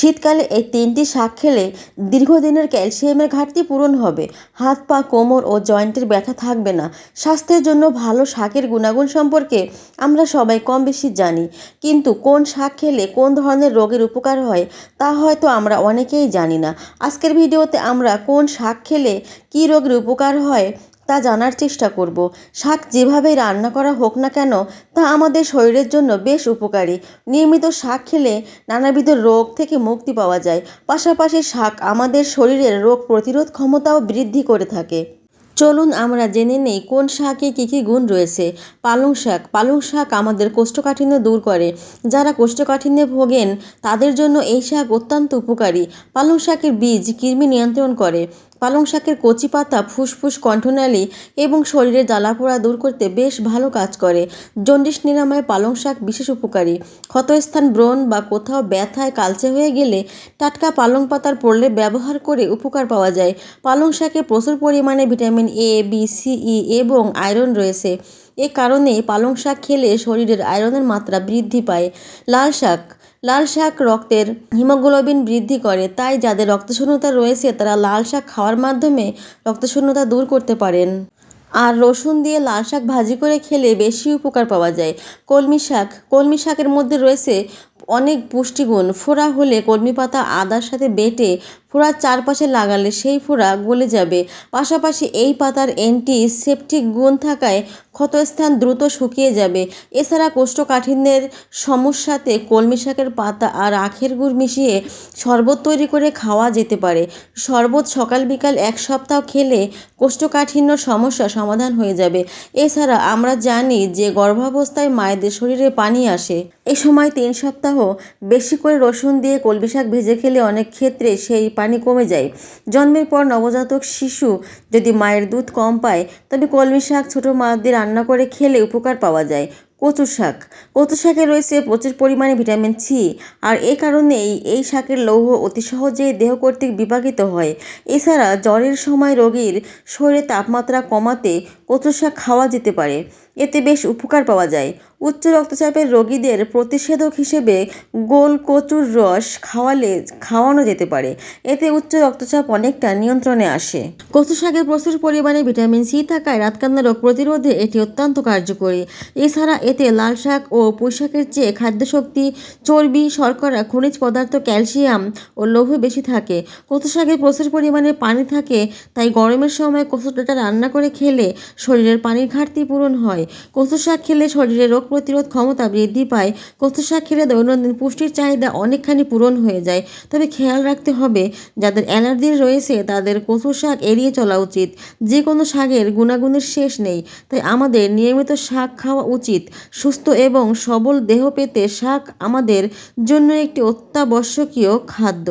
শীতকালে এই ৩টি শাক খেলে দীর্ঘদিনের ক্যালসিয়ামের ঘাটতি পূরণ হবে, হাত পা কোমর ও জয়েন্টের ব্যথা থাকবে না। স্বাস্থ্যের জন্য ভালো শাকের গুণাগুণ সম্পর্কে আমরা সবাই কম বেশি জানি, কিন্তু কোন শাক খেলে কোন ধরনের রোগের উপকার হয় তা হয়তো আমরা অনেকেই জানি না। আজকের ভিডিওতে আমরা কোন শাক খেলে কী রোগের উপকার হয় তা জানার চেষ্টা করব। শাক যেভাবেই রান্না করা হোক না কেন তা আমাদের শরীরের জন্য বেশ উপকারী। নিয়মিত শাক খেলে নানাবিধ রোগ থেকে মুক্তি পাওয়া যায়, পাশাপাশি শাক আমাদের শরীরের রোগ প্রতিরোধ ক্ষমতাও বৃদ্ধি করে থাকে। চলুন আমরা জেনে নেই কোন শাকে কী কী গুণ রয়েছে। পালং শাক আমাদের কোষ্ঠকাঠিন্য দূর করে। যারা কোষ্ঠকাঠিন্যে ভোগেন তাদের জন্য এই শাক অত্যন্ত উপকারী। পালং শাকের বীজ কৃমি নিয়ন্ত্রণ করে। পালং শাকের কচি পাতা ফুসফুস, কণ্ঠনালী এবং শরীরের জ্বালাপোড়া দূর করতে বেশ ভালো কাজ করে। জন্ডিস নিরাময়ে পালং শাক বিশেষ উপকারী। ক্ষতস্থান, ব্রণ বা কোথাও ব্যথায় কালচে হয়ে গেলে টাটকা পালং পাতার প্রলেপ ব্যবহার করে উপকার পাওয়া যায়। পালং শাকে প্রচুর পরিমাণে ভিটামিন এ, বি, সি, ই এবং আয়রন রয়েছে। এ কারণে পালং শাক খেলে শরীরের আয়রনের মাত্রা বৃদ্ধি পায়। লাল শাক রক্তের হিমোগ্লোবিন বৃদ্ধি করে, তাই যাদের রক্তশূন্যতা রয়েছে তারা লাল শাক খাওয়ার মাধ্যমে রক্তশূন্যতা দূর করতে পারেন। আর রসুন দিয়ে লাল শাক ভাজি করে খেলে বেশি উপকার পাওয়া যায়। কলমি শাকের মধ্যে রয়েছে অনেক পুষ্টিগুণ। ফোড়া হলে কলমি পাতা আদার সাথে বেটে ফোড়ার চারপাশে লাগালে সেই ফোড়া গলে যাবে। পাশাপাশি এই পাতার অ্যান্টিসেপটিক গুণ থাকায় ক্ষতস্থান দ্রুত শুকিয়ে যাবে। এছাড়া কোষ্ঠকাঠিন্যের সমস্যাতে কলমি শাকের পাতা আর আখের গুড় মিশিয়ে শরবত তৈরি করে খাওয়া যেতে পারে। শরবত সকাল বিকাল 1 সপ্তাহ খেলে কোষ্ঠকাঠিন্য সমস্যা সমাধান হয়ে যাবে। এছাড়া আমরা জানি যে গর্ভাবস্থায় মায়েদের শরীরে পানি আসে। এই সময় 3 সপ্তাহ বেশি করে রসুন দিয়ে কলমি শাক ভেজে খেলে অনেক ক্ষেত্রে সেই পানি কমে যায়। জন্মের পর নবজাতক শিশু যদি মায়ের দুধ কম পায় তবে কলমি শাক ছোটো মাদের রান্না করে খেলে উপকার পাওয়া যায়। কচু শাকে রয়েছে প্রচুর পরিমাণে ভিটামিন সি, আর এ কারণেই এই শাকের লৌহ অতি সহজেই দেহ কর্তৃক বিপাকিত হয়। এছাড়া জ্বরের সময় রোগীর শরীরে তাপমাত্রা কমাতে কচু শাক খাওয়া যেতে পারে, এতে বেশ উপকার পাওয়া যায়। উচ্চ রক্তচাপের রোগীদের প্রতিষেধক হিসেবে গোল কচুর রস খাওয়ানো যেতে পারে, এতে উচ্চ রক্তচাপ অনেকটা নিয়ন্ত্রণে আসে। কচু শাকে প্রচুর পরিমাণে ভিটামিন সি থাকায় রাতকানা রোগ প্রতিরোধে এটি অত্যন্ত কার্যকরী। এছাড়া এতে লাল শাক ও পুঁই শাকের চেয়ে খাদ্যশক্তি, চর্বি, শর্করা, খনিজ পদার্থ, ক্যালসিয়াম ও লৌহ বেশি থাকে। কচু শাকে প্রচুর পরিমাণে পানি থাকে, তাই গরমের সময় কচু ডাঁটা রান্না করে খেলে শরীরের পানির ঘাটতি পূরণ হয়। কচু শাক খেলে শরীরে রোগ প্রতিরোধ ক্ষমতা বৃদ্ধি পায়। কচু শাক খেলে দৈনন্দিন পুষ্টির চাহিদা অনেকখানি পূরণ হয়ে যায়। তবে খেয়াল রাখতে হবে, যাদের অ্যালার্জি রয়েছে তাদের কচু শাক এড়িয়ে চলা উচিত। যে কোনো শাকের গুণাগুণের শেষ নেই, তাই আমাদের নিয়মিত শাক খাওয়া উচিত। সুস্থ এবং সবল দেহ পেতে শাক আমাদের জন্য একটি অত্যাবশ্যকীয় খাদ্য।